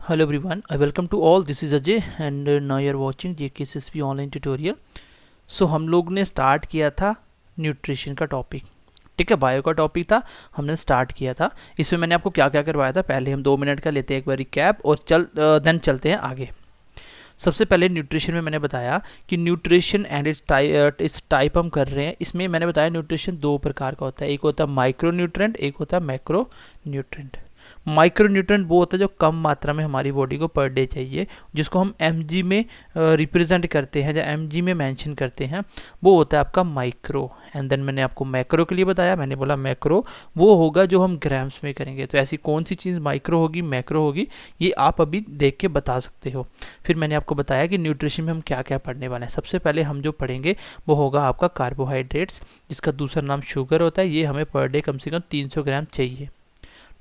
Hello everyone, I welcome to all. This is Ajay and now you are watching JKSSP online tutorial. So हम लोग ने start किया था nutrition का topic, ठीक है, बायो का टॉपिक था, हमने स्टार्ट किया था। इसमें मैंने आपको क्या क्या करवाया था, पहले हम 2 मिनट का लेते हैं एक बार रिकैप और देन चलते हैं आगे। सबसे पहले न्यूट्रिशन में मैंने बताया कि न्यूट्रिशन एंड इस टाइप हम कर रहे हैं। इसमें मैंने बताया न्यूट्रिशन 2 प्रकार का होता है, एक होता है माइक्रो न्यूट्रेंट, एक होता है मैक्रो न्यूट्रेंट। माइक्रो न्यूट्रेंट वो होता है जो कम मात्रा में हमारी बॉडी को पर डे चाहिए, जिसको हम mg में रिप्रेजेंट करते हैं या mg में मेंशन करते हैं, वो होता है आपका माइक्रो। एंड देन मैंने आपको मैक्रो के लिए बताया, मैंने बोला मैक्रो वो होगा जो हम ग्राम्स में करेंगे। तो ऐसी कौन सी चीज़ माइक्रो होगी, मैक्रो होगी, ये आप अभी देख के बता सकते हो। फिर मैंने आपको बताया कि न्यूट्रिशन में हम क्या क्या पढ़ने वाले हैं। सबसे पहले हम जो पढ़ेंगे वो होगा आपका कार्बोहाइड्रेट्स, जिसका दूसरा नाम शुगर होता है। ये हमें पर डे कम से कम 300 ग्राम चाहिए,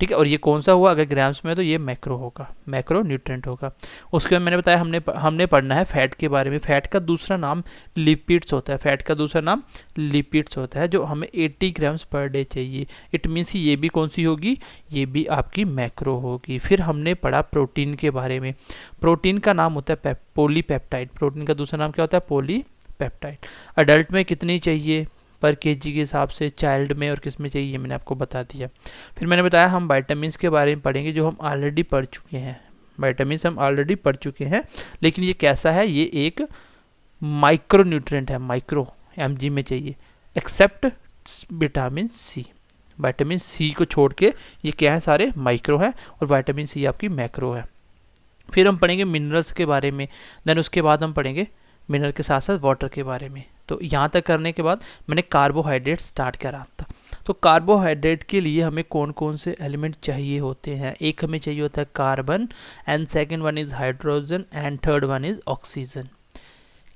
ठीक है। और ये कौन सा हुआ, अगर ग्राम्स में है तो ये मैक्रो होगा, मैक्रो न्यूट्रेंट होगा। उसके बाद मैंने बताया हमने पढ़ना है फैट के बारे में। फैट का दूसरा नाम लिपिड्स होता है, फैट का दूसरा नाम लिपिड्स होता है, जो हमें 80 ग्राम्स पर डे चाहिए। इट मीन्स ये भी कौन सी होगी, ये भी आपकी मैक्रो होगी। फिर हमने पढ़ा प्रोटीन के बारे में। प्रोटीन का नाम होता है पॉलीपेप्टाइड। प्रोटीन का दूसरा नाम क्या होता है, पॉलीपेप्टाइड। अडल्ट में कितनी चाहिए पर केजी के हिसाब से, चाइल्ड में और किस में चाहिए, ये मैंने आपको बता दिया। फिर मैंने बताया हम विटामिन्स के बारे में पढ़ेंगे, जो हम ऑलरेडी पढ़ चुके हैं। विटामिन्स हम ऑलरेडी पढ़ चुके हैं, लेकिन ये कैसा है, ये एक माइक्रो न्यूट्रिएंट है, माइक्रो mg में चाहिए, except vitamin C. Vitamin C को छोड़ के ये क्या है, सारे माइक्रो है, और विटामिन सी आपकी मैक्रो है। फिर हम पढ़ेंगे मिनरल्स के बारे में, देन उसके बाद हम पढ़ेंगे मिनरल के साथ साथ वाटर के बारे में। तो यहाँ तक करने के बाद मैंने कार्बोहाइड्रेट स्टार्ट करा था। तो कार्बोहाइड्रेट के लिए हमें कौन कौन से एलिमेंट चाहिए होते हैं। एक हमें चाहिए होता है carbon, and second one is hydrogen, and third one is oxygen.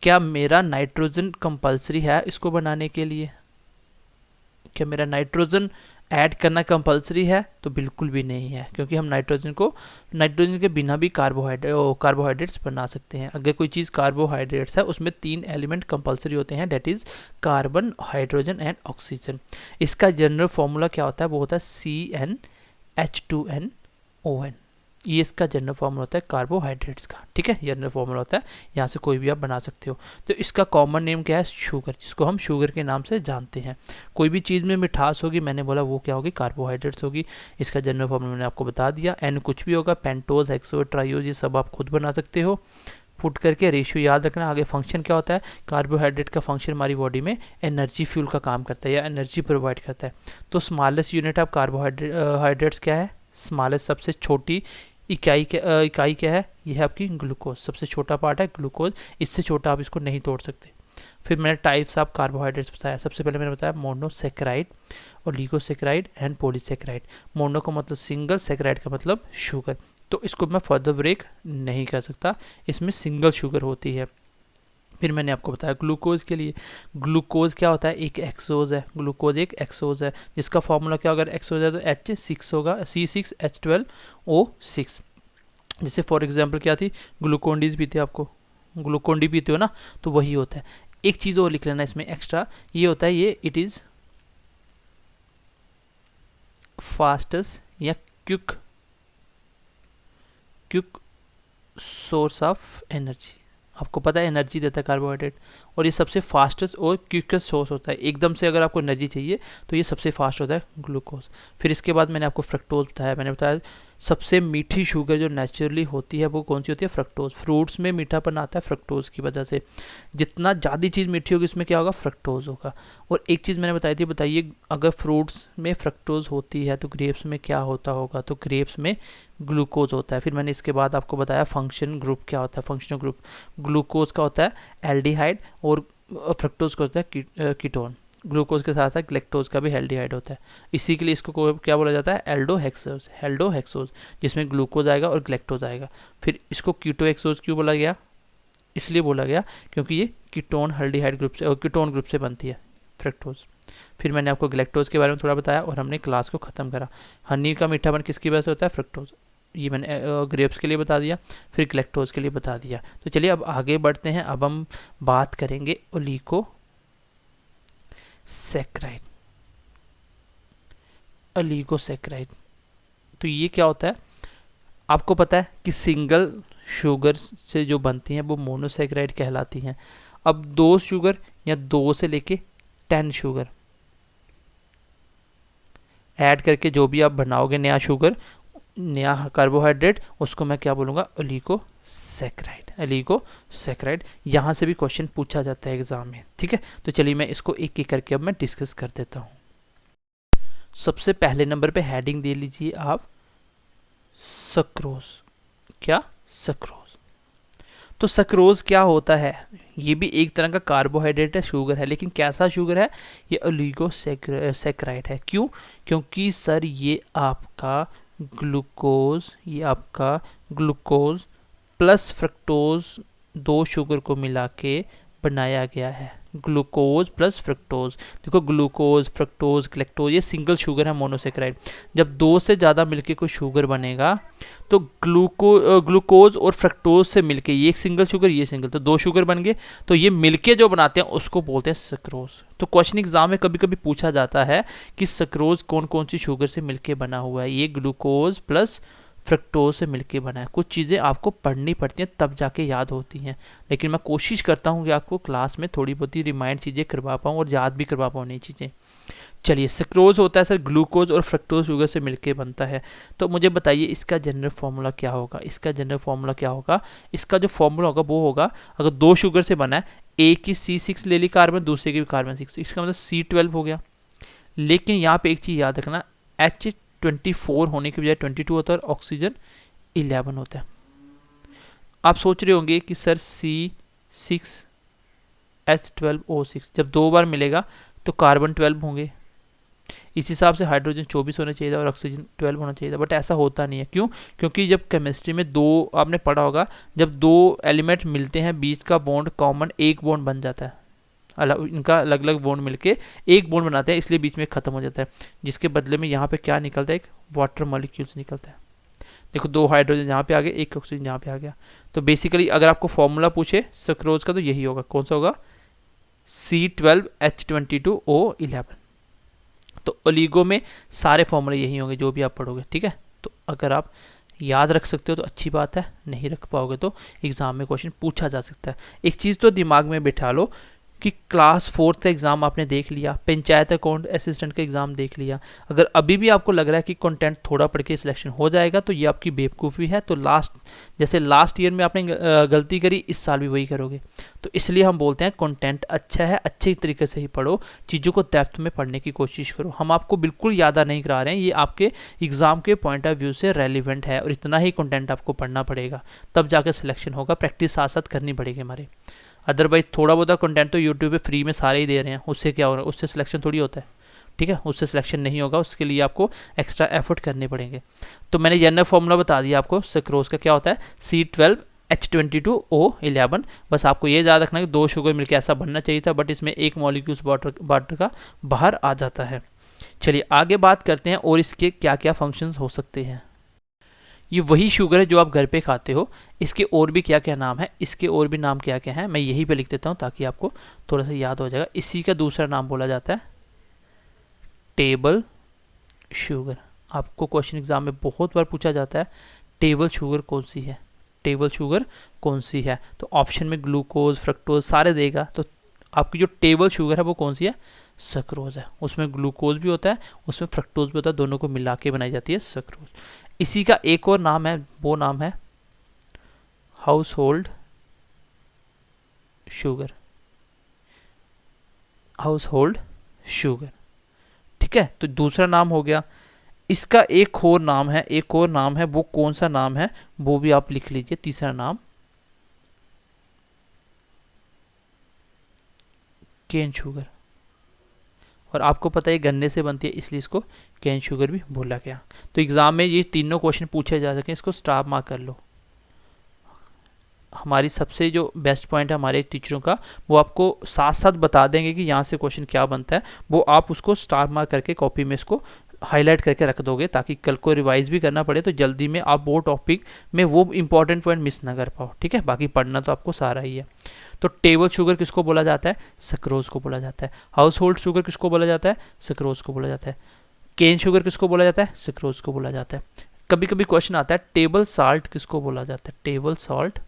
क्या मेरा नाइट्रोजन कंपलसरी है इसको बनाने के लिए? क्या मेरा नाइट्रोजन ऐड करना कंपलसरी है? तो बिल्कुल भी नहीं है, क्योंकि हम नाइट्रोजन के बिना भी कार्बोहाइड्रेट्स बना सकते हैं। अगर कोई चीज़ कार्बोहाइड्रेट्स है उसमें 3 एलिमेंट कंपलसरी होते हैं, that is carbon, hydrogen and oxygen. इसका जनरल फॉर्मूला क्या होता है, वो होता है CnH2nOn। ये इसका जनरल फॉर्मूला होता है कार्बोहाइड्रेट्स का, ठीक है, जनरल फॉर्मूला होता है, यहाँ से कोई भी आप बना सकते हो। तो इसका कॉमन नेम क्या है, शुगर, जिसको हम शुगर के नाम से जानते हैं। कोई भी चीज़ में मिठास होगी, मैंने बोला वो क्या होगी, कार्बोहाइड्रेट्स होगी। इसका जनरल फॉर्मूला मैंने आपको बता दिया। एन कुछ भी होगा, पेंटोज, हेक्सोज, ट्राइयोज, ये सब आप खुद बना सकते हो पुट करके। रेशियो याद रखना। आगे फंक्शन क्या होता है, कार्बोहाइड्रेट का फंक्शन हमारी बॉडी में एनर्जी फ्यूल का काम करता है या एनर्जी प्रोवाइड करता है। तो स्मॉलेस्ट यूनिट ऑफ कार्बोहाइड्रेट्स क्या है, स्मॉलेस्ट सबसे छोटी इकाई क्या है, ये है आपकी ग्लूकोज। सबसे छोटा पार्ट है ग्लूकोज, इससे छोटा आप इसको नहीं तोड़ सकते। फिर मैंने टाइप्स ऑफ कार्बोहाइड्रेट्स बताया। सबसे पहले मैंने बताया monosaccharide, oligosaccharide and polysaccharide. Mono का मतलब सिंगल, सेक्राइड का मतलब शुगर। तो इसको मैं फर्दर ब्रेक नहीं कर सकता, इसमें सिंगल शुगर होती है। फिर मैंने आपको बताया ग्लूकोज के लिए, ग्लूकोज क्या होता है, एक एक्सोज है, ग्लूकोज एक एक्सोज है, जिसका फॉर्मूला क्या होगा, एक्सोज है तो H6 होगा, C6H12O6। जैसे फॉर एग्जांपल क्या थी, ग्लूकोन डी पीते हो, आपको ग्लूकोन डी पीते हो ना, तो वही होता है। एक चीज़ और लिख लेना इसमें एक्स्ट्रा, ये होता है, ये इट इज़ फास्टेस्ट या क्विक सोर्स ऑफ एनर्जी। आपको पता है एनर्जी देता है कार्बोहाइड्रेट, और ये सबसे फास्टेस्ट और क्विकेस्ट सोर्स होता है। एकदम से अगर आपको एनर्जी चाहिए तो ये सबसे फास्ट होता है ग्लूकोज। फिर इसके बाद मैंने आपको फ्रक्टोज बताया। मैंने बताया सबसे मीठी शुगर जो नेचुरली होती है वो कौन सी होती है, फ्रक्टोज। फ्रूट्स में मीठापन आता है फ्रक्टोज की वजह से। जितना ज़्यादा चीज़ मीठी होगी इसमें क्या होगा, फ्रक्टोज होगा। और एक चीज़ मैंने बताई थी, बताइए अगर फ्रूट्स में फ्रक्टोज होती है तो ग्रेप्स में क्या होता होगा, तो ग्रेप्स में ग्लूकोज होता है। फिर मैंने इसके बाद आपको बताया फंक्शन ग्रुप क्या होता है। फंक्शनल ग्रुप ग्लूकोज का होता है एल्डिहाइड, और फ्रक्टोज का होता है कीटोन। ग्लूकोज के साथ साथ ग्लैक्टोज का भी एल्डिहाइड होता है। इसी के लिए इसको क्या बोला जाता है, एल्डोहेक्सोज, जिसमें ग्लूकोज आएगा और ग्लैक्टोज आएगा। फिर इसको कीटोहेक्सोज क्यों बोला गया, इसलिए बोला गया क्योंकि ये कीटोन एल्डिहाइड ग्रुप से और कीटोन ग्रुप से बनती है फ्रक्टोज। फिर मैंने आपको ग्लैक्टोज के बारे में थोड़ा बताया और हमने क्लास को ख़त्म करा। हनी का मीठापन किसकी वजह से होता है, फ्रक्टोज। ये मैंने ग्रेप्स के लिए बता दिया, फिर ग्लैक्टोज के लिए बता दिया। तो चलिए अब आगे बढ़ते हैं। अब हम बात करेंगे ओलिगोसेक्राइड। तो ये क्या होता है, आपको पता है कि सिंगल शुगर से जो बनती हैं वो मोनोसेक्राइड कहलाती हैं। अब 2 शुगर या 2 से लेके 10 शुगर ऐड करके जो भी आप बनाओगे नया शुगर, नया कार्बोहाइड्रेट, उसको मैं क्या बोलूँगा, ओलिगोसैकेराइड। ओलिगोसैकेराइड यहाँ से भी क्वेश्चन पूछा जाता है एग्जाम में, ठीक है। तो चलिए मैं इसको एक एक करके अब मैं डिस्कस कर देता हूँ। सबसे पहले नंबर पे हेडिंग दे लीजिए आप सक्रोज। क्या? सक्रोज। तो सक्रोज क्या होता है? ये भी एक तरह का कार्बोहाइड्रेट है, शुगर है, लेकिन कैसा शुगर है? ये ओलिगोसैकेराइड है। क्यों? क्योंकि सर ये आपका ग्लूकोज प्लस फ्रक्टोज 2 शुगर को मिला के बनाया गया है। ग्लूकोज प्लस फ्रक्टोज, देखो ग्लूकोज, फ्रक्टोज, ग्लैक्टोज ये सिंगल शुगर है, मोनोसेक्राइड। जब 2 से ज़्यादा मिलके कोई शुगर बनेगा तो ग्लूकोज और फ्रक्टोज से मिलके ये एक सिंगल शुगर, ये सिंगल, तो 2 शुगर बन गए। तो ये मिलके जो बनाते हैं उसको बोलते हैं सक्रोज। तो क्वेश्चन एग्जाम में कभी कभी पूछा जाता है कि सक्रोज कौन कौन सी शुगर से मिलके बना हुआ है। ये ग्लूकोज प्लस फ्रक्टोज से मिलके बना है। कुछ चीज़ें आपको पढ़नी पड़ती हैं तब जाके याद होती हैं, लेकिन मैं कोशिश करता हूँ कि आपको क्लास में थोड़ी बहुत ही रिमाइंड चीज़ें करवा पाऊँ और याद भी करवा पाऊँ नई चीज़ें। चलिए, सक्रोज होता है सर ग्लूकोज और फ्रक्टोज शुगर से मिलके बनता है। तो मुझे बताइए इसका जनरल फॉर्मूला क्या होगा? इसका जनरल फॉर्मूला क्या होगा? इसका जो फॉर्मूला होगा वो होगा, अगर 2 शुगर से बना है, एक की C6 ले ली कार्बन, दूसरे की भी कार्बन 6, इसका मतलब C12 हो गया। लेकिन यहाँ पे एक चीज़ याद रखना, H24 होने की बजाय 22 होता है और ऑक्सीजन 11 होता है। आप सोच रहे होंगे कि सर C6H12O6 जब 2 बार मिलेगा तो कार्बन 12 होंगे, इस हिसाब से हाइड्रोजन 24 होना चाहिए था और ऑक्सीजन 12 होना चाहिए था, बट ऐसा होता नहीं है। क्यों? क्योंकि जब केमिस्ट्री में आपने पढ़ा होगा, जब 2 एलिमेंट मिलते हैं बीच का बॉन्ड कॉमन एक बॉन्ड बन जाता है। इनका अलग अलग बॉन्ड मिलके एक बॉन्ड बनाते हैं, इसलिए बीच में खत्म हो जाता है, जिसके बदले में यहाँ पे क्या निकलता है? एक वाटर मॉलिक्यूल्स निकलता है। देखो 2 हाइड्रोजन यहाँ पे आ गए, एक ऑक्सीजन यहाँ पे आ गया। तो बेसिकली अगर आपको फॉर्मूला पूछे सक्रोज का तो यही होगा। कौन सा होगा? C12H22O11। तो ओलिगो में सारे फॉर्मूले यही होंगे जो भी आप पढ़ोगे, ठीक है। तो अगर आप याद रख सकते हो तो अच्छी बात है, नहीं रख पाओगे तो एग्जाम में क्वेश्चन पूछा जा सकता है। एक चीज़ तो दिमाग में बिठा लो कि क्लास 4th का एग्ज़ाम आपने देख लिया, पंचायत अकाउंट असिस्टेंट का एग्ज़ाम देख लिया, अगर अभी भी आपको लग रहा है कि कंटेंट थोड़ा पढ़ के सिलेक्शन हो जाएगा तो ये आपकी बेवकूफ़ी है। तो जैसे लास्ट ईयर में आपने गलती करी, इस साल भी वही करोगे। तो इसलिए हम बोलते हैं कंटेंट अच्छा है, अच्छे तरीके से ही पढ़ो, चीज़ों को डेप्थ में पढ़ने की कोशिश करो। हम आपको बिल्कुल यादा नहीं करा रहे हैं, ये आपके एग्ज़ाम के पॉइंट ऑफ व्यू से रेलिवेंट है और इतना ही कंटेंट आपको पढ़ना पड़ेगा, तब जाकर सिलेक्शन होगा। प्रैक्टिस साथ साथ करनी पड़ेगी हमारे, अदरवाइज थोड़ा बहुत कंटेंट तो यूट्यूब पे फ्री में सारे ही दे रहे हैं, उससे क्या हो रहा है? उससे सिलेक्शन थोड़ी होता है, ठीक है। उससे सिलेक्शन नहीं होगा, उसके लिए आपको एक्स्ट्रा एफर्ट करने पड़ेंगे। तो मैंने जनरल फॉर्मूला बता दिया आपको सक्रोज का क्या होता है, C12H22O11। बस आपको ये याद रखना कि 2 शुगर मिलकर ऐसा बनना चाहिए था, बट इसमें एक मॉलिक्यूल्स वाटर का बाहर आ जाता है। चलिए आगे बात करते हैं और इसके क्या क्या फंक्शंस हो सकते हैं। ये वही शुगर है जो आप घर पे खाते हो, इसके और भी क्या क्या नाम है, इसके और भी नाम क्या क्या है, मैं यहीं पे लिख देता हूँ ताकि आपको थोड़ा सा याद हो जाएगा। इसी का दूसरा नाम बोला जाता है टेबल शुगर। आपको क्वेश्चन एग्जाम में बहुत बार पूछा जाता है टेबल शुगर कौन सी है, टेबल शुगर कौन सी है। तो ऑप्शन में ग्लूकोज, फ्रक्टोज सारे देगा, तो आपकी जो टेबल शुगर है वो कौन सी है? सक्रोज है। उसमें ग्लूकोज भी होता है, उसमें फ्रक्टोज भी होता है, दोनों को मिला के बनाई जाती है सक्रोज। इसी का एक और नाम है, वो नाम है house hold sugar. House hold sugar, ठीक है। तो दूसरा नाम हो गया। इसका एक और नाम है, एक और नाम है, वो कौन सा नाम है वो भी आप लिख लीजिए। तीसरा नाम केन शुगर, और आपको पता है गन्ने से बनती है इसलिए इसको केन शुगर भी बोला गया। तो एग्जाम में ये तीनों क्वेश्चन पूछे जा सके, इसको स्टार मार्क कर लो। हमारी सबसे जो बेस्ट पॉइंट है हमारे टीचरों का, वो आपको साथ साथ बता देंगे कि यहाँ से क्वेश्चन क्या बनता है, वो आप उसको स्टार मार्क करके कॉपी में इसको हाईलाइट करके रख दोगे, ताकि कल को रिवाइज भी करना पड़े तो जल्दी में आप वो टॉपिक में वो इंपॉर्टेंट पॉइंट मिस ना कर पाओ, ठीक है। बाकी पढ़ना तो आपको सारा ही है। तो टेबल शुगर किसको बोला जाता है? सक्रोज को बोला जाता है। हाउस होल्ड शुगर किसको बोला जाता है? सक्रोज को बोला जाता है। केन शुगर किसको बोला जाता है? सक्रोज को बोला जाता है। कभी कभी क्वेश्चन आता है टेबल साल्ट किसको बोला जाता है, टेबल साल्ट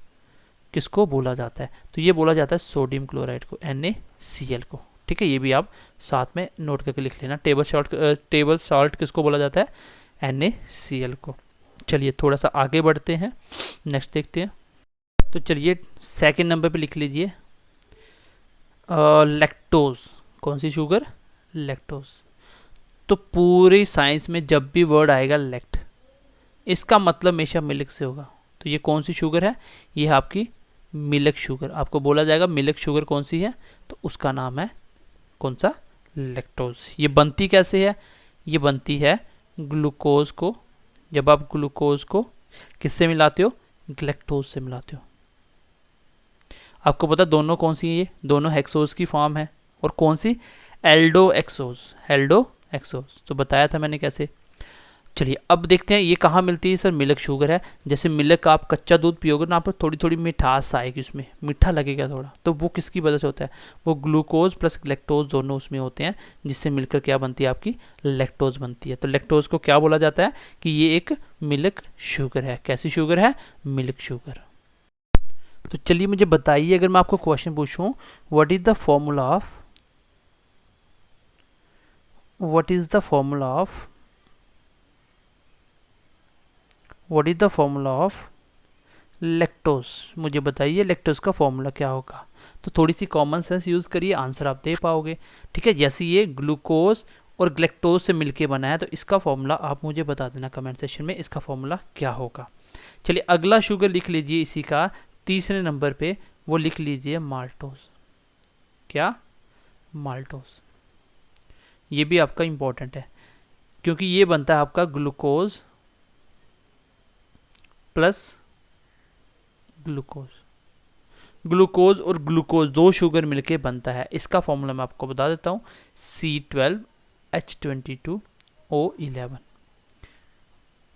किसको बोला जाता है, तो ये बोला जाता है सोडियम क्लोराइड को, NaCl को। ठीक है, ये भी आप साथ में नोट करके लिख लेना, टेबल साल्ट किसको बोला जाता है, NaCl को। चलिए थोड़ा सा आगे बढ़ते हैं, नेक्स्ट देखते हैं। तो चलिए सेकंड नंबर पे लिख लीजिए लैक्टोज। कौन सी शुगर, लैक्टोज। तो पूरी साइंस में जब भी वर्ड आएगा लैक्ट, इसका मतलब हमेशा मिल्क से होगा। तो ये कौन सी शुगर है, ये है आपकी मिल्क शुगर। आपको बोला जाएगा मिल्क शुगर कौन सी है, तो उसका नाम है कौन सा, लैक्टोज। ये बनती कैसे है, ये बनती है ग्लूकोज को, जब आप ग्लूकोज को किससे मिलाते हो, ग्लैक्टोज से मिलाते हो। आपको पता दोनों कौन सी है, ये दोनों हेक्सोज की फॉर्म है, और कौन सी, एल्डो एक्सोज। तो बताया था मैंने कैसे। चलिए अब देखते हैं ये कहाँ मिलती है, सर मिल्क शुगर है। जैसे मिल्क आप कच्चा दूध पियोगे ना, आप थोड़ी थोड़ी मिठास आएगी, उसमें मीठा लगेगा थोड़ा, तो वो किसकी वजह से होता है, वो ग्लूकोज प्लस लैक्टोज दोनों उसमें होते हैं, जिससे मिलकर क्या बनती है, आपकी लैक्टोज बनती है। तो लैक्टोज को क्या बोला जाता है कि ये एक मिल्क शुगर है। कैसी शुगर है, मिल्क शुगर। तो चलिए मुझे बताइए, अगर मैं आपको क्वेश्चन पूछूं, what is the formula of lactose, मुझे बताइए लैक्टोज का फॉर्मूला क्या होगा। तो थोड़ी सी कॉमन सेंस यूज करिए, आंसर आप दे पाओगे। ठीक है, जैसे ये ग्लूकोज और ग्लैक्टोज से मिलके बना है, तो इसका फॉर्मूला आप मुझे बता देना कमेंट सेक्शन में, इसका फॉर्मूला क्या होगा। चलिए अगला शुगर लिख लीजिए, इसी का तीसरे नंबर पे, वो लिख लीजिए माल्टोज। क्या, माल्टोज। ये भी आपका इंपॉर्टेंट है, क्योंकि ये बनता है आपका ग्लूकोज प्लस ग्लूकोज और ग्लूकोज दो शुगर मिलके बनता है। इसका फॉर्मूला मैं आपको बता देता हूं, C12H22O11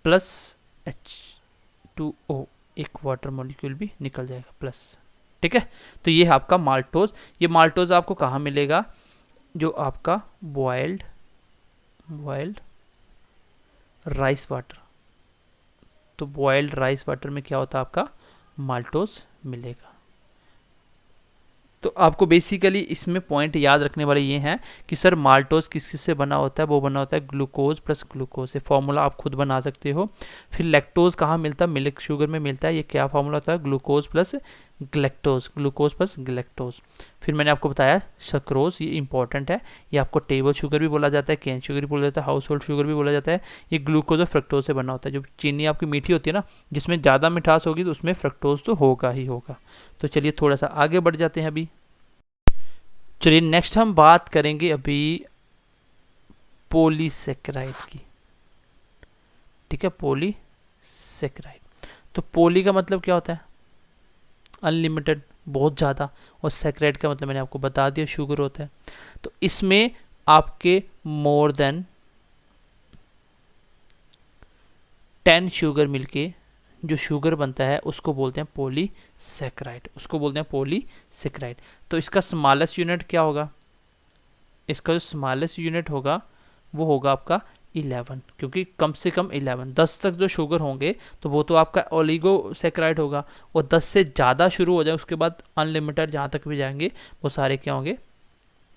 प्लस H2O, एक वाटर मॉलिक्यूल भी निकल जाएगा प्लस। ठीक है, तो ये है आपका माल्टोज। ये माल्टोज आपको कहाँ मिलेगा, जो आपका बॉइल्ड राइस वाटर, तो बॉइल्ड राइस वाटर में क्या होता है, आपका माल्टोज मिलेगा। तो आपको बेसिकली इसमें पॉइंट याद रखने वाले ये हैं कि सर माल्टोज किस से बना होता है, वो बना होता है ग्लूकोज प्लस ग्लूकोज से। फॉर्मूला आप खुद बना सकते हो। फिर लैक्टोज कहाँ मिलता है, मिल्क शुगर में मिलता है। ये क्या फॉर्मूला होता है, ग्लूकोज प्लस ग्लैक्टोज। फिर मैंने आपको बताया सक्रोज, ये इंपॉर्टेंट है, ये आपको टेबल शुगर भी बोला जाता है, केन शुगर भी बोला जाता है, हाउस होल्ड शुगर भी बोला जाता है। ये ग्लूकोज और फ्रक्टोज से बना होता है। जो चीनी आपकी मीठी होती है ना, जिसमें ज़्यादा मिठास होगी तो उसमें फ्रक्टोज तो होगा ही होगा। तो चलिए थोड़ा सा आगे बढ़ जाते हैं अभी। चलिए नेक्स्ट हम बात करेंगे अभी पॉलीसेकेराइड की। ठीक है, पॉलीसेकेराइड। तो पॉली का मतलब क्या होता है, अनलिमिटेड, बहुत ज़्यादा, और सेकेराइड का मतलब मैंने आपको बता दिया, शुगर होता है। तो इसमें आपके मोर देन 10 शुगर मिलके जो शुगर बनता है उसको बोलते हैं पॉलीसेकेराइड, तो इसका स्मॉलेस्ट यूनिट क्या होगा, इसका जो स्मॉलेस्ट यूनिट होगा वो होगा आपका 11, क्योंकि कम से कम 11, 10 तक जो शुगर होंगे तो वो तो आपका ओलिगोसेकेराइड होगा, और 10 से ज़्यादा शुरू हो जाए उसके बाद अनलिमिटेड जहाँ तक भी जाएंगे वो सारे क्या होंगे,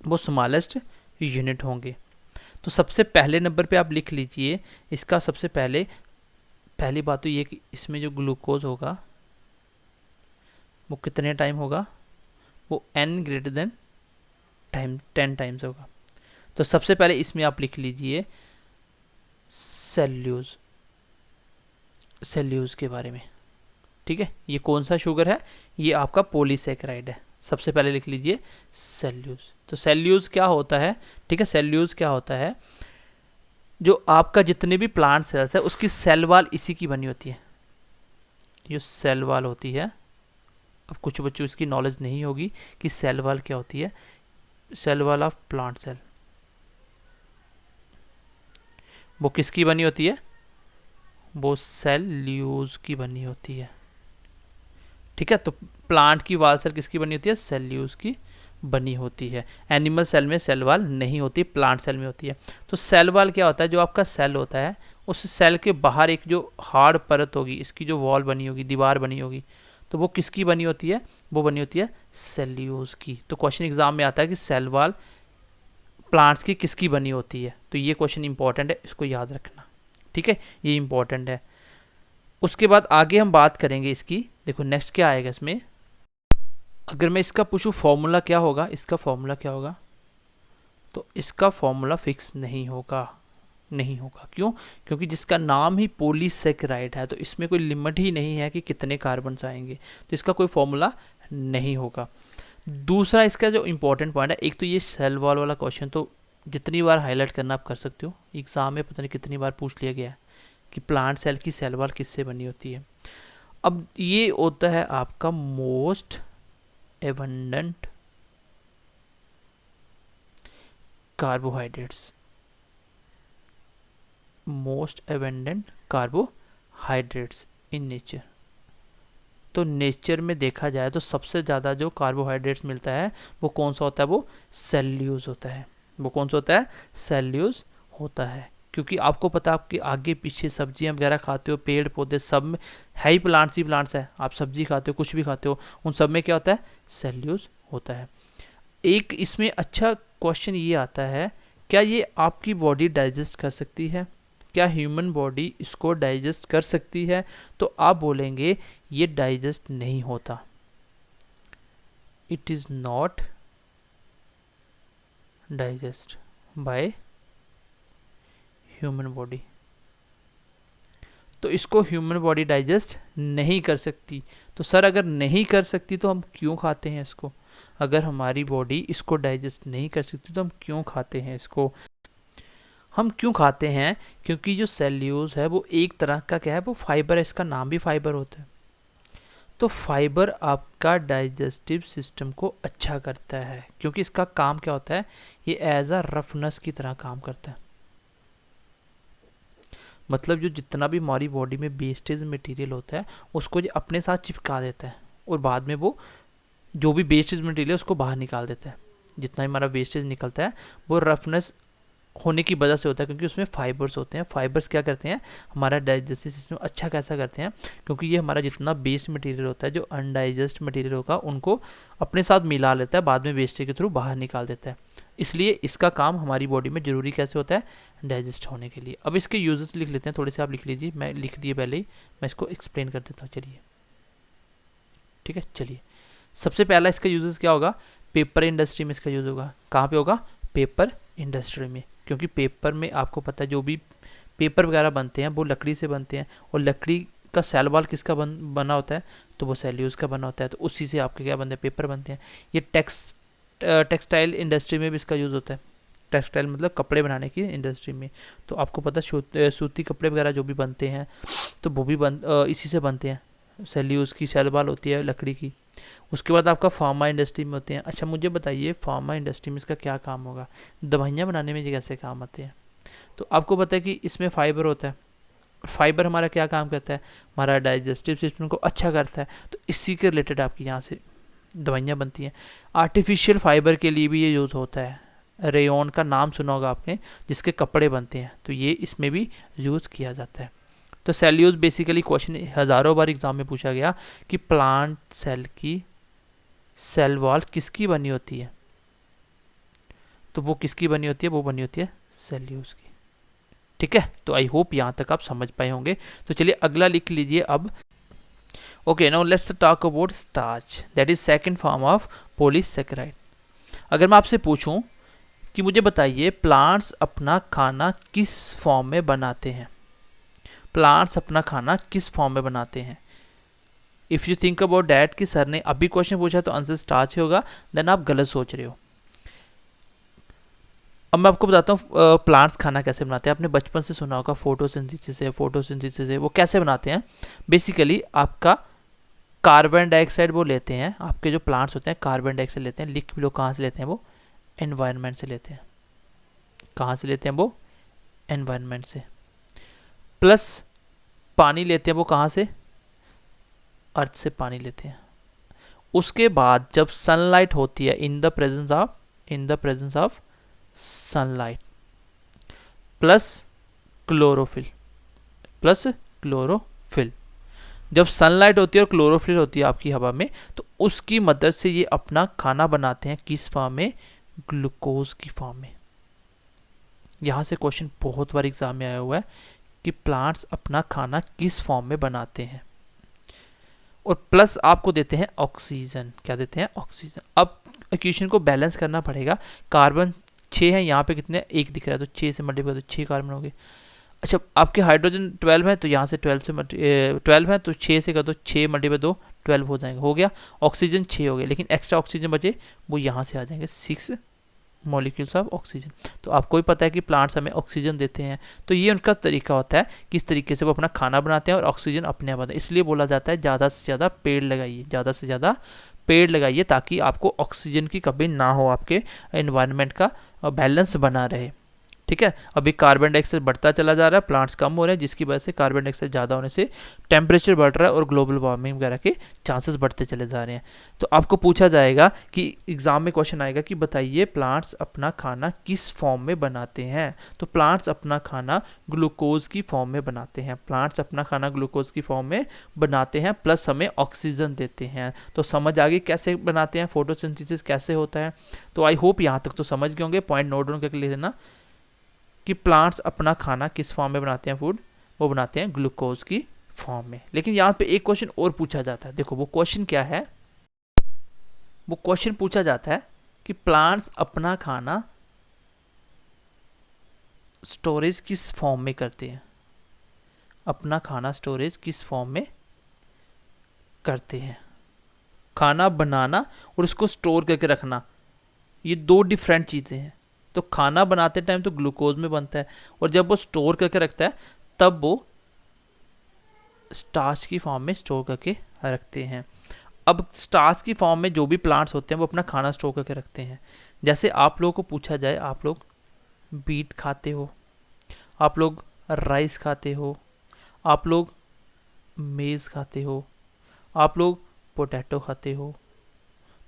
वो स्मॉलेस्ट यूनिट होंगे। तो सबसे पहले नंबर पे आप लिख लीजिए इसका, सबसे पहली बात तो ये कि इसमें जो ग्लूकोज होगा वो कितने टाइम होगा, वो n ग्रेटर देन 10 टाइम्स होगा। तो सबसे पहले इसमें आप लिख लीजिए सेल्यूज के बारे में। ठीक है, ये कौन सा शुगर है, ये आपका पॉलीसेकेराइड है। सबसे पहले लिख लीजिए सेल्यूज। तो सेल्यूज क्या होता है, ठीक है, सेल्यूज क्या होता है, जो आपका जितने भी प्लांट सेल्स है उसकी सेल वाल इसी की बनी होती है, ये सेल वाल होती है। अब कुछ बच्चों इसकी नॉलेज नहीं होगी कि सेल वाल क्या होती है। Cell wall of plant cell वो किसकी बनी होती है, वो सेल्यूज की बनी होती है। ठीक है, तो प्लांट की वाल सेल किसकी बनी होती है, सेल्यूज की बनी होती है। एनिमल सेल में सेल वाल नहीं होती, प्लांट सेल में होती है। तो सेल वाल क्या होता है, जो आपका सेल होता है उस सेल के बाहर एक जो हार्ड परत होगी, इसकी जो वॉल बनी होगी, दीवार बनी होगी, तो वो किसकी बनी होती है? वो बनी होती है सेल्यूलोज की। तो क्वेश्चन एग्जाम में आता है कि सेल वॉल प्लांट्स की किसकी बनी होती है। तो ये क्वेश्चन इंपॉर्टेंट है, इसको याद रखना, ठीक है, ये इंपॉर्टेंट है। उसके बाद आगे हम बात करेंगे इसकी। देखो नेक्स्ट क्या आएगा इसमें, अगर मैं इसका पूछूं फॉर्मूला क्या होगा, इसका फॉर्मूला क्या होगा, तो इसका फॉर्मूला फिक्स नहीं होगा, नहीं होगा। क्यों? क्योंकि जिसका नाम ही पॉलीसेकेराइड है, तो इसमें कोई लिमिट ही नहीं है कि कितने कार्बन आएंगे, तो इसका कोई फॉर्मूला नहीं होगा। दूसरा इसका जो इंपॉर्टेंट पॉइंट है, एक तो ये सेल वॉल वाला क्वेश्चन तो जितनी बार हाईलाइट करना आप कर सकते हो, एग्जाम में पता नहीं कितनी बार पूछ लिया गया है कि प्लांट सेल की सेल वॉल किससे बनी होती है। अब ये होता है आपका most abundant carbohydrates, most abundant carbohydrates in nature. तो नेचर में देखा जाए तो सबसे ज़्यादा जो कार्बोहाइड्रेट्स मिलता है वो कौन सा होता है? वो सेल्यूलोज होता है। वो कौन सा होता है? सेल्यूलोज होता है। क्योंकि आपको पता है, आपके आगे पीछे सब्जियां वगैरह खाते हो, पेड़ पौधे सब में है ही प्लांट्स ही प्लांट्स है। आप सब्जी खाते हो, कुछ भी खाते हो, उन सब में क्या होता है? सेल्यूलोज होता है। एक इसमें अच्छा क्वेश्चन ये आता है, क्या ये आपकी बॉडी डाइजेस्ट कर सकती है? क्या ह्यूमन बॉडी इसको डाइजेस्ट कर सकती है? तो आप बोलेंगे ये डाइजेस्ट नहीं होता, it is not digest by human body. तो इसको ह्यूमन बॉडी डाइजेस्ट नहीं कर सकती। तो सर अगर नहीं कर सकती तो हम क्यों खाते हैं इसको? अगर हमारी बॉडी इसको डाइजेस्ट नहीं कर सकती तो हम क्यों खाते हैं इसको? हम क्यों खाते हैं? क्योंकि जो सेल्यूलोज है वो एक तरह का क्या है? वो फाइबर है, इसका नाम भी फाइबर होता है। तो फाइबर आपका डाइजेस्टिव सिस्टम को अच्छा करता है, क्योंकि इसका काम क्या होता है? ये एज अ रफनेस की तरह काम करता है। मतलब जो जितना भी हमारी बॉडी में वेस्टेज मटेरियल होता है उसको ये अपने साथ चिपका देता है, और बाद में वो जो भी वेस्टेज मटेरियल है उसको बाहर निकाल देता है। जितना हमारा वेस्टेज निकलता है वो रफनेस होने की वजह से होता है, क्योंकि उसमें फाइबर्स होते हैं। फाइबर्स क्या करते हैं? हमारा डाइजेस्टिव सिस्टम अच्छा कैसा करते हैं? क्योंकि ये हमारा जितना वेस्ट मटेरियल होता है, जो अनडाइजेस्ट मटेरियल होगा, उनको अपने साथ मिला लेता है, बाद में वेस्टेज के थ्रू बाहर निकाल देता है। इसलिए इसका काम हमारी बॉडी में जरूरी कैसे होता है? डाइजेस्ट होने के लिए। अब इसके यूजेस लिख लेते हैं, थोड़े से आप लिख लीजिए, मैं लिख दिए पहले ही, मैं इसको एक्सप्लेन कर देता हूँ। चलिए ठीक है, चलिए सबसे पहला इसका यूजेस क्या होगा? पेपर इंडस्ट्री में इसका यूज होगा। कहाँ पे होगा? पेपर इंडस्ट्री में। क्योंकि पेपर में आपको पता है जो भी पेपर वगैरह बनते हैं वो लकड़ी से बनते हैं, और लकड़ी का सेल वॉल किसका बना होता है? तो वो सेल्यूलोज का बना होता है। तो उसी से आपके क्या बनते हैं? पेपर बनते हैं। ये टेक्सटाइल इंडस्ट्री में भी इसका यूज़ होता है। टेक्सटाइल मतलब कपड़े बनाने की इंडस्ट्री में। तो आपको पता सूती कपड़े वगैरह जो भी बनते हैं तो वो भी इसी से बनते हैं। सेल्यूलोज की सेल वॉल होती है लकड़ी की। उसके बाद आपका फार्मा इंडस्ट्री में होते हैं। अच्छा मुझे बताइए, फार्मा इंडस्ट्री में इसका क्या काम होगा? दवाइयाँ बनाने में ये कैसे काम आते हैं? तो आपको पता है कि इसमें फाइबर होता है। फाइबर हमारा क्या काम करता है? हमारा डाइजेस्टिव सिस्टम को अच्छा करता है। तो इसी के रिलेटेड आपकी यहाँ से दवाइयाँ बनती हैं। आर्टिफिशियल फाइबर के लिए भी ये यूज़ होता है। रेयॉन का नाम सुना होगा आपने, जिसके कपड़े बनते हैं, तो ये इसमें भी यूज़ किया जाता है। तो सेल्यूलोज बेसिकली क्वेश्चन हज़ारों बार एग्जाम में पूछा गया कि प्लांट सेल की सेल वॉल किसकी बनी होती है? तो वो किसकी बनी होती है? वो बनी होती है सेल्यूलोज की। ठीक है, तो आई होप यहाँ तक आप समझ पाए होंगे। तो चलिए अगला लिख लीजिए अब। Okay, now let's talk about starch, that is second form of polysaccharide. अगर मैं आपसे पूछूं कि मुझे बताइए प्लांट्स अपना खाना किस फॉर्म में बनाते हैं? प्लांट्स अपना खाना किस फॉर्म में बनाते हैं? If you think about that कि सर ने अभी क्वेश्चन पूछा तो आंसर स्टार्च ही होगा, देन आप गलत सोच रहे हो। अब मैं आपको बताता हूँ प्लांट्स खाना कैसे बनाते हैं। आपने बचपन से सुना होगा फोटोसिंथेसिस है, फोटोसिंथेसिस है। वो कैसे बनाते हैं? बेसिकली आपका कार्बन डाइऑक्साइड वो लेते हैं, आपके जो प्लांट्स होते हैं कार्बन डाइऑक्साइड लेते हैं। लिख लो कहाँ से लेते हैं? वो एनवायरनमेंट से लेते हैं। कहाँ से लेते हैं? वो एनवायरनमेंट से। प्लस पानी लेते हैं, वो कहाँ से? अर्थ से पानी लेते हैं। उसके बाद जब सनलाइट होती है, in the presence of sunlight plus chlorophyll, plus chlorophyll. जब सनलाइट होती है और क्लोरोफिल होती है आपकी हवा में, तो उसकी मदद से ये अपना खाना बनाते हैं। किस फॉर्म में? ग्लूकोज की फॉर्म में। यहाँ से क्वेश्चन बहुत बार एग्जाम में आया हुआ है कि प्लांट्स अपना खाना किस फॉर्म में बनाते हैं। और प्लस आपको देते हैं ऑक्सीजन। क्या देते हैं? ऑक्सीजन। अब इक्वेशन को बैलेंस करना पड़ेगा। कार्बन 6 है, यहाँ पे कितने? 1 दिख रहा है, तो 6 से मल्टीप्लाई तो 6 कार्बन हो गए। अच्छा, आपके हाइड्रोजन 12 है, तो यहाँ से 12 है, तो 6 से कर दो, 6 मल्टीप्लाई 2 12 हो जाएंगे, हो गया। ऑक्सीजन 6 हो गए, लेकिन एक्स्ट्रा ऑक्सीजन बचे, वो यहाँ से आ जाएंगे 6 मॉलिक्यूल्स ऑफ ऑक्सीजन। तो आपको ही पता है कि प्लांट्स हमें ऑक्सीजन देते हैं, तो ये उनका तरीका होता है किस तरीके से वो अपना खाना बनाते हैं और ऑक्सीजन अपने आप बनाते हैं। इसलिए बोला जाता है ज़्यादा से ज़्यादा पेड़ लगाइए, ज़्यादा से ज़्यादा पेड़ लगाइए, ताकि आपको ऑक्सीजन की कमी ना हो, आपके एनवायरनमेंट का बैलेंस बना रहे। ठीक है, अभी कार्बन डाइऑक्साइड बढ़ता चला जा रहा है, प्लांट्स कम हो रहे हैं, जिसकी वजह से कार्बन डाइऑक्साइड ज़्यादा होने से टेम्परेचर बढ़ रहा है और ग्लोबल वार्मिंग वगैरह के चांसेस बढ़ते चले जा रहे हैं। तो आपको पूछा जाएगा कि एग्जाम में क्वेश्चन आएगा कि बताइए प्लांट्स अपना खाना किस फॉर्म में बनाते हैं। तो प्लांट्स अपना खाना ग्लूकोज की फॉर्म में बनाते हैं। प्लांट्स अपना खाना ग्लूकोज की फॉर्म में बनाते हैं, प्लस हमें ऑक्सीजन देते हैं। तो समझ आ गई कैसे बनाते हैं, फोटोसिंथेसिस कैसे होता है। तो आई होप यहाँ तक तो समझ गए होंगे। पॉइंट नोट डाउन करके ले लेना कि प्लांट्स अपना खाना किस फॉर्म में बनाते हैं, फूड, वो बनाते हैं ग्लूकोज की फॉर्म में। लेकिन यहाँ पे एक क्वेश्चन और पूछा जाता है, देखो वो क्वेश्चन क्या है। वो क्वेश्चन पूछा जाता है कि प्लांट्स अपना खाना स्टोरेज किस फॉर्म में करते हैं। अपना खाना स्टोरेज किस फॉर्म में करते हैं। खाना बनाना और उसको स्टोर करके रखना, ये दो डिफरेंट चीज़ें हैं। तो खाना बनाते टाइम तो ग्लूकोज में बनता है, और जब वो स्टोर करके रखता है तब वो स्टार्च की फॉर्म में स्टोर करके रखते हैं। अब स्टार्च की फॉर्म में जो भी प्लांट्स होते हैं वो अपना खाना स्टोर करके रखते हैं। जैसे आप लोगों को पूछा जाए, आप लोग बीट खाते हो, आप लोग राइस खाते हो, आप लोग मेज़ खाते हो, आप लोग पोटैटो खाते हो,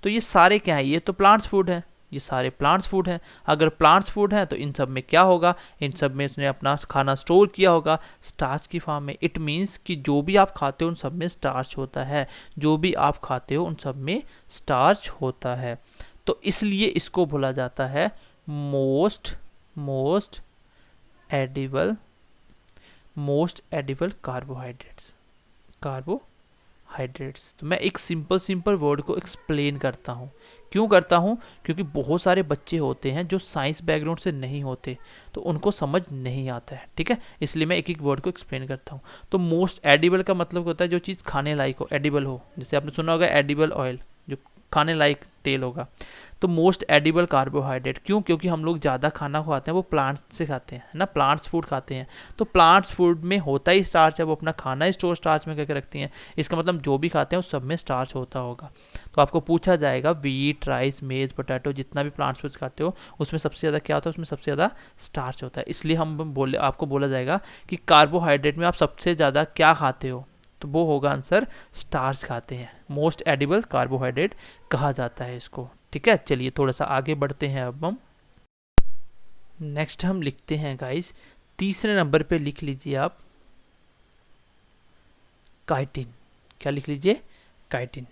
तो ये सारे क्या है? ये तो प्लांट्स फूड है, ये सारे प्लांट्स फूड हैं। अगर प्लांट्स फूड हैं तो इन सब में क्या होगा? इन सब में उसने अपना खाना स्टोर किया होगा स्टार्च की फॉर्म में। इट मीन्स कि जो भी आप खाते हो उन सब में स्टार्च होता है, जो भी आप खाते हो उन सब में स्टार्च होता है। तो इसलिए इसको बोला जाता है मोस्ट एडिबल कार्बोहाइड्रेट्स। तो मैं एक सिंपल वर्ड को एक्सप्लेन करता हूँ। क्यों करता हूँ? क्योंकि बहुत सारे बच्चे होते हैं जो साइंस बैकग्राउंड से नहीं होते, तो उनको समझ नहीं आता है। ठीक है, इसलिए मैं एक एक वर्ड को एक्सप्लेन करता हूँ। तो मोस्ट एडिबल का मतलब होता है जो चीज़ खाने लायक हो, एडिबल हो। जैसे आपने सुना होगा एडिबल ऑयल, जो खाने लायक तेल होगा। तो मोस्ट एडिबल कार्बोहाइड्रेट क्यों? क्योंकि हम लोग ज़्यादा खाना खाते हैं वो प्लांट से खाते हैं ना, प्लांट्स फूड खाते हैं। तो प्लांट्स फूड में होता ही स्टार्च है, वो अपना खाना स्टोर स्टार्च में करके रखती हैं। इसका मतलब जो भी खाते हैं उस सब में स्टार्च होता होगा। तो आपको पूछा जाएगा व्हीट, राइस, मेज, पोटैटो, जितना भी प्लांट्स फूड खाते हो उसमें सबसे ज़्यादा क्या होता है? उसमें सबसे ज़्यादा स्टार्च होता है। इसलिए आपको बोला जाएगा कि कार्बोहाइड्रेट में आप सबसे ज़्यादा क्या खाते हो, तो वो होगा आंसर स्टार्च खाते हैं। मोस्ट एडिबल कार्बोहाइड्रेट कहा जाता है इसको। ठीक है, चलिए थोड़ा सा आगे बढ़ते हैं। अब हम नेक्स्ट हम लिखते हैं गाइस, तीसरे नंबर पे लिख लीजिए आप काइटिन। क्या लिख लीजिए? काइटिन।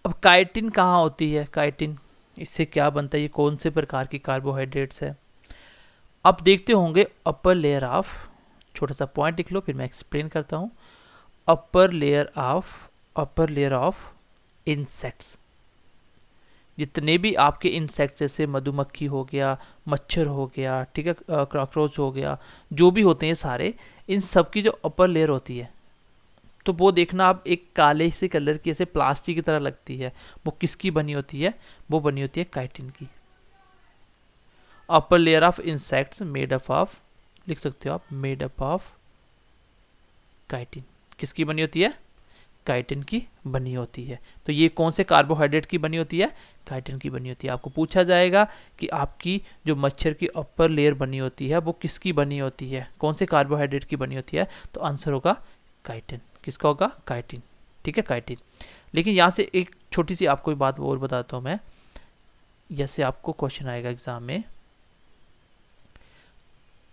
अब काइटिन कहाँ होती है? काइटिन, इससे क्या बनता है? ये कौन से प्रकार की कार्बोहाइड्रेट्स है? आप देखते होंगे अपर लेयर ऑफ, छोटा सा पॉइंट लिख लो फिर मैं एक्सप्लेन करता हूँ। अपर लेयर ऑफ इंसेक्ट्स, जितने भी आपके इंसेक्ट्स जैसे मधुमक्खी हो गया, मच्छर हो गया, ठीक है, कॉकरोच हो गया, जो भी होते हैं सारे, इन सब की जो अपर लेयर होती है, तो वो देखना आप एक काले से कलर की, ऐसे प्लास्टिक की तरह लगती है। वो किसकी बनी होती है? वो बनी होती है काइटिन की। Upper layer of insects made up of, लिख सकते हो आप, मेड अप ऑफ काइटिन। किसकी बनी होती है? काइटिन की बनी होती है। तो ये कौन से कार्बोहाइड्रेट की बनी होती है? काइटिन की बनी होती है। आपको पूछा जाएगा कि आपकी जो मच्छर की अपर लेयर बनी होती है वो किसकी बनी होती है, कौन से कार्बोहाइड्रेट की बनी होती है? तो आंसर होगा काइटिन। किसका होगा? काइटिन। ठीक है, काइटिन। लेकिन यहाँ से एक छोटी सी आपको बात और बताता हूँ मैं, जैसे आपको क्वेश्चन आएगा एग्जाम में,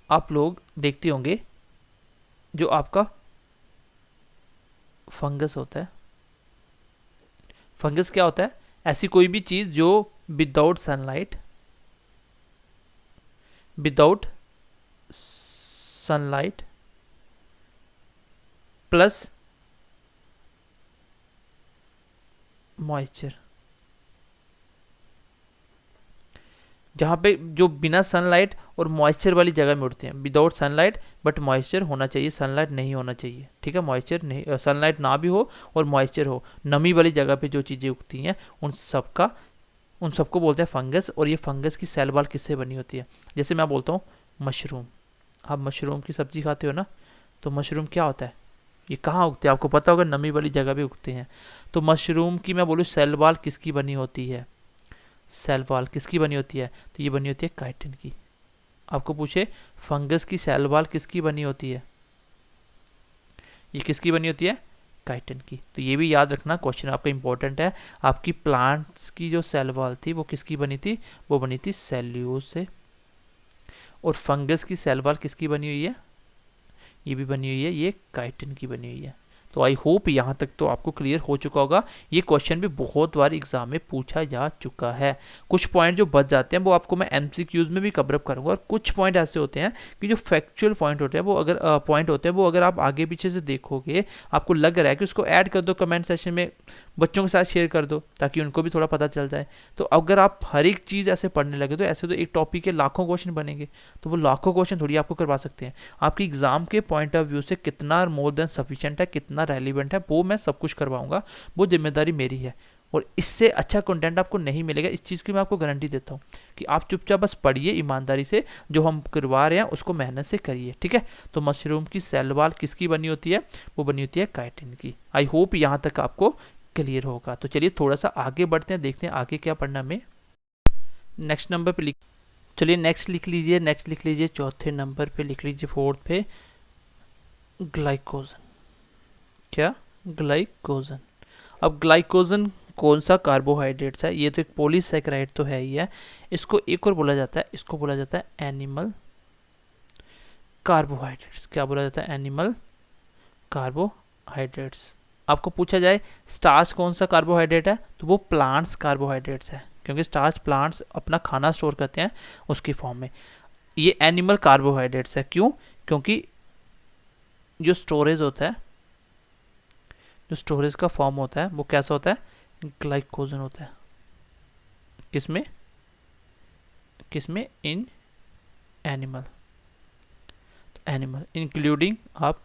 आप लोग देखते होंगे जो आपका फंगस होता है, फंगस क्या होता है? ऐसी कोई भी चीज जो without sunlight, without sunlight plus moisture, जहाँ पे जो बिना सनलाइट और मॉइस्चर वाली जगह में उठते हैं, विदाउट सनलाइट बट मॉइस्चर होना चाहिए, सनलाइट नहीं होना चाहिए, ठीक है, मॉइस्चर नहीं, सनलाइट ना भी हो और मॉइस्चर हो, नमी वाली जगह पे जो चीज़ें उगती हैं उन सबको बोलते हैं फंगस। और ये फंगस की सेल वॉल किससे बनी होती है? जैसे मैं बोलता हूँ मशरूम, आप मशरूम की सब्जी खाते हो ना, तो मशरूम क्या होता है? ये कहाँ उगते हैं आपको पता होगा, नमी वाली जगह पे उगते हैं। तो मशरूम की मैं बोलूँ सेल वॉल किसकी बनी होती है? सेल वॉल किसकी बनी होती है? तो ये बनी होती है काइटिन की। आपको पूछे फंगस की सेल वॉल किसकी बनी होती है? ये किसकी बनी होती है? काइटिन की। तो ये भी याद रखना, क्वेश्चन आपका इंपॉर्टेंट है। आपकी प्लांट्स की जो सेल वॉल थी वो किसकी बनी थी? वो बनी थी सेल्यूलोज से। और फंगस की सेल वॉल किसकी बनी हुई है? ये भी बनी हुई है, ये काइटिन की बनी हुई है। तो आई होप यहाँ तक तो आपको क्लियर हो चुका होगा। ये क्वेश्चन भी बहुत बार एग्जाम में पूछा जा चुका है। कुछ पॉइंट जो बच जाते हैं वो आपको मैं एमसीक्यूज में भी कवर अप करूंगा, और कुछ पॉइंट ऐसे होते हैं कि जो फैक्चुअल पॉइंट होते हैं वो अगर वो अगर आप आगे पीछे से देखोगे, आपको लग रहा है कि उसको ऐड कर दो कमेंट सेशन में, बच्चों के साथ शेयर कर दो ताकि उनको भी थोड़ा पता चल जाए। तो अगर आप हर एक चीज़ ऐसे पढ़ने लगे तो ऐसे तो एक टॉपिक के लाखों क्वेश्चन बनेंगे, तो वो लाखों क्वेश्चन थोड़ी आपको करवा सकते हैं। आपकी एग्जाम के पॉइंट ऑफ व्यू से कितना मोर देन सफिशिएंट है, कितना रेलिवेंट है, वो मैं सब कुछ करवाऊंगा, वो जिम्मेदारी मेरी है। और इससे अच्छा कंटेंट आपको नहीं मिलेगा, इस चीज़ की मैं आपको गारंटी देता हूँ कि आप चुपचाप बस पढ़िए ईमानदारी से, जो हम करवा रहे हैं उसको मेहनत से करिए, ठीक है। तो मशरूम की सेल वॉल किसकी बनी होती है? वो बनी होती है काइटिन की। आई होप यहाँ तक आपको क्लियर होगा। तो चलिए थोड़ा सा आगे बढ़ते हैं, देखते हैं आगे क्या पढ़ना हमें। नेक्स्ट नंबर पे चलिए नेक्स्ट लिख लीजिए, चौथे नंबर पे लिख लीजिए, फोर्थ पे ग्लाइकोजन। क्या? ग्लाइकोजन। अब ग्लाइकोजन कौन सा कार्बोहाइड्रेट्स है? ये तो एक पॉलीसैकेराइड तो है ही है। इसको एक और बोला जाता है, इसको बोला जाता है एनिमल कार्बोहाइड्रेट्स। क्या बोला जाता है? Animal carbohydrates. आपको पूछा जाए स्टार्च कौन सा कार्बोहाइड्रेट है, तो वो प्लांट्स कार्बोहाइड्रेट्स है, क्योंकि स्टार्च प्लांट्स अपना खाना स्टोर करते हैं उसकी फॉर्म में। ये एनिमल कार्बोहाइड्रेट्स है, क्यों? क्योंकि जो स्टोरेज होता है, जो स्टोरेज का फॉर्म होता है वो कैसा होता है? ग्लाइकोजन होता है। किसमें? किसमें? In animal. तो एनिमल इंक्लूडिंग आप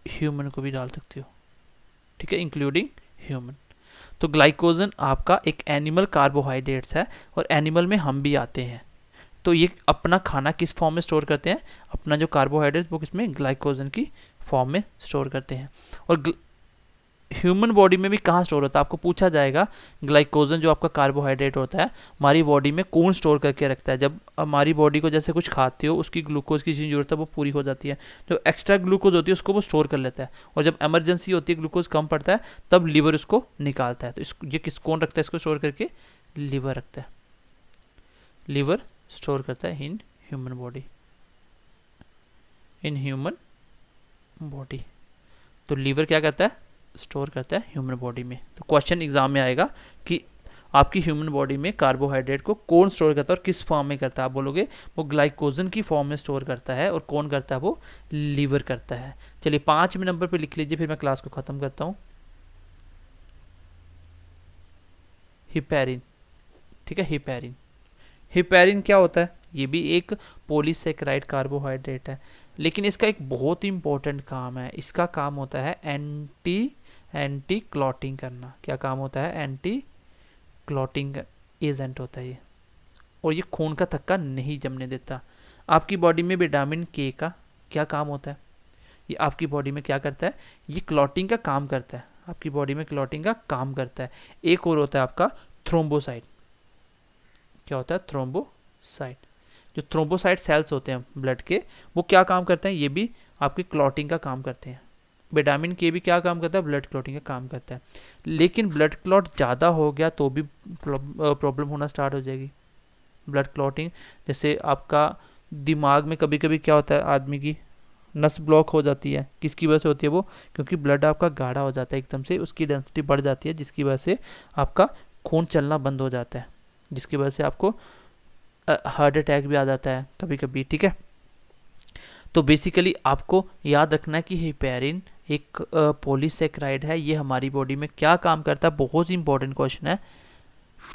ह्यूमन को भी डाल सकते हो, ठीक है, इंक्लूडिंग ह्यूमन। तो ग्लाइकोजन आपका एक एनिमल कार्बोहाइड्रेट्स है, और एनिमल में हम भी आते हैं। तो ये अपना खाना किस फॉर्म में स्टोर करते हैं? अपना जो कार्बोहाइड्रेट वो किसमें? ग्लाइकोजन की फॉर्म में स्टोर करते हैं। और ह्यूमन बॉडी में भी कहाँ स्टोर होता है? आपको पूछा जाएगा ग्लाइकोजन जो आपका कार्बोहाइड्रेट होता है हमारी बॉडी में कौन स्टोर करके रखता है? जब हमारी बॉडी को जैसे कुछ खाते हो, उसकी ग्लूकोज की जितनी जरूरत है वो पूरी हो जाती है, जो एक्स्ट्रा ग्लूकोज होती है उसको वो स्टोर कर लेता है, और जब इमरजेंसी होती है, ग्लूकोज कम पड़ता है, तब लीवर उसको निकालता है। तो ये कौन रखता है इसको स्टोर करके? लीवर रखता है। लीवर स्टोर करता है in human body, in human body. तो लीवर क्या करता है? स्टोर करता है ह्यूमन बॉडी में। तो क्वेश्चन एग्जाम में आएगा कि आपकी ह्यूमन बॉडी में कार्बोहाइड्रेट को कौन स्टोर करता है और किस फॉर्म में करता है? आप बोलोगे वो ग्लाइकोजन की फॉर्म में स्टोर करता है, और कौन करता है? वो लीवर करता है। चलिए 5वें नंबर पे लिख लीजिए, फिर मैं क्लास को खत्म करता हूँ। हिपैरिन, ठीक है, हिपैरिन। हिपैरिन क्या होता है? ये भी एक पॉलीसेकेराइड कार्बोहाइड्रेट है, लेकिन इसका एक बहुत ही इंपॉर्टेंट काम है। इसका काम होता है एंटी क्लॉटिंग करना। क्या काम होता है? एंटी क्लॉटिंग एजेंट होता है ये, और ये खून का थक्का नहीं जमने देता। आपकी बॉडी में विटामिन के का क्या काम होता है? ये आपकी बॉडी में क्या करता है? ये क्लॉटिंग का काम करता है, आपकी बॉडी में क्लॉटिंग का काम करता है। एक और होता है आपका थ्रोम्बोसाइट। क्या होता है? थ्रोम्बोसाइट। जो थ्रोम्बोसाइट सेल्स होते हैं ब्लड के, वो क्या काम करते हैं? ये भी आपकी क्लॉटिंग का काम करते हैं। विटामिन के भी क्या काम करता है? ब्लड क्लॉटिंग का काम करता है। लेकिन ब्लड क्लॉट ज़्यादा हो गया तो भी प्रॉब्लम होना स्टार्ट हो जाएगी। ब्लड क्लॉटिंग, जैसे आपका दिमाग में कभी कभी क्या होता है आदमी की, नस ब्लॉक हो जाती है। किसकी वजह से होती है वो? क्योंकि ब्लड आपका गाढ़ा हो जाता है एकदम से, उसकी डेंसिटी बढ़ जाती है, जिसकी वजह से आपका खून चलना बंद हो जाता है, जिसकी वजह से आपको हार्ट अटैक भी आ जाता है कभी कभी। ठीक है, तो बेसिकली आपको याद रखना है कि हेपेरिन एक पॉलीसेकेराइड है। ये हमारी बॉडी में क्या काम करता है, बहुत ही इंपॉर्टेंट क्वेश्चन है।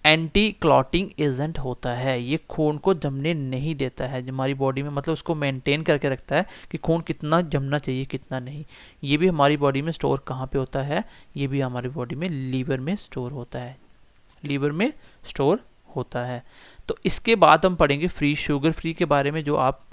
एंटी क्लॉटिंग एजेंट होता है, ये खून को जमने नहीं देता है हमारी बॉडी में, मतलब उसको मेंटेन करके रखता है कि खून कितना जमना चाहिए कितना नहीं। ये भी हमारी बॉडी में स्टोर कहाँ पे होता है? ये भी हमारी बॉडी में लीवर में स्टोर होता है, लीवर में स्टोर होता है। तो इसके बाद हम पढ़ेंगे फ्री, शुगर फ्री के बारे में, जो आप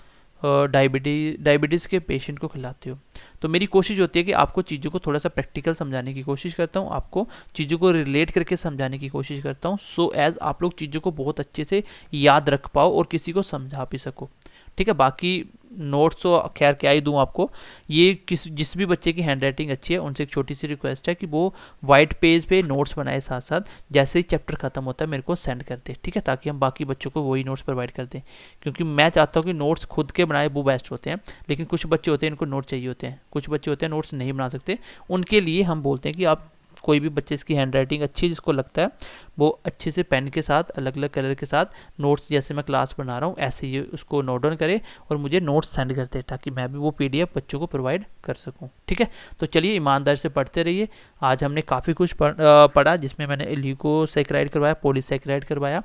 डायबिटीज़ के पेशेंट को खिलाते हो। तो मेरी कोशिश होती है कि आपको चीज़ों को थोड़ा सा प्रैक्टिकल समझाने की कोशिश करता हूँ, आपको चीज़ों को रिलेट करके समझाने की कोशिश करता हूँ, सो एज आप लोग चीज़ों को बहुत अच्छे से याद रख पाओ और किसी को समझा भी सको। ठीक है, बाकी नोट्स तो खैर क्या ही दूँ आपको, ये जिस भी बच्चे की हैंड राइटिंग अच्छी है उनसे एक छोटी सी रिक्वेस्ट है कि वो वाइट पेज पे नोट्स बनाए, साथ साथ जैसे ही चैप्टर खत्म होता है मेरे को सेंड कर दे। ठीक है, ताकि हम बाकी बच्चों को वही नोट्स प्रोवाइड कर दें, क्योंकि मैं चाहता हूँ कि नोट्स खुद के बनाए वो बेस्ट होते हैं, लेकिन कुछ बच्चे होते हैं इनको नोट चाहिए होते हैं, कुछ बच्चे होते हैं नोट्स नहीं बना सकते, उनके लिए हम बोलते हैं कि आप कोई भी बच्चे इसकी हैंड राइटिंग अच्छी है जिसको लगता है वो अच्छे से पेन के साथ अलग अलग कलर के साथ नोट्स, जैसे मैं क्लास बना रहा हूँ ऐसे ही उसको नोट डाउन करे और मुझे नोट्स सेंड करते, ताकि मैं भी वो पीडीएफ बच्चों को प्रोवाइड कर सकूँ। ठीक है, तो चलिए ईमानदारी से पढ़ते रहिए। आज हमने काफ़ी कुछ पढ़ा, जिसमें मैंने ल्यूकोसेकेराइड करवाया, पॉलीसेकेराइड करवाया।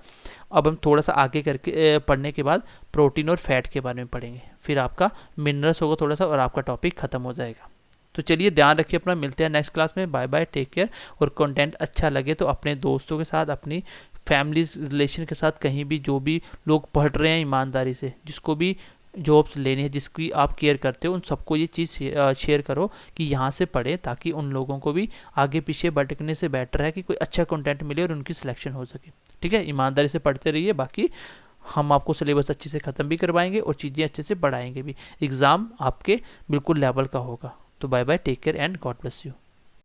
अब हम थोड़ा सा आगे करके पढ़ने के बाद प्रोटीन और फैट के बारे में पढ़ेंगे, फिर आपका मिनरल्स होगा थोड़ा सा और आपका टॉपिक खत्म हो जाएगा। तो चलिए ध्यान रखिए अपना, मिलते हैं नेक्स्ट क्लास में। Bye bye, take care. और कंटेंट अच्छा लगे तो अपने दोस्तों के साथ, अपनी फैमिली रिलेशन के साथ, कहीं भी जो भी लोग पढ़ रहे हैं ईमानदारी से, जिसको भी जॉब्स लेनी है, जिसकी आप केयर करते हो, उन सबको ये चीज़ शेयर करो कि यहाँ से पढ़े, ताकि उन लोगों को भी आगे पीछे भटकने से बेटर है कि कोई अच्छा कंटेंट मिले और उनकी सिलेक्शन हो सके। ठीक है, ईमानदारी से पढ़ते रहिए। बाकी हम आपको सिलेबस अच्छे से ख़त्म भी करवाएंगे और चीज़ें अच्छे से पढ़ाएंगे भी। एग्ज़ाम आपके बिल्कुल लेवल का होगा। तो bye bye, take care and God bless you.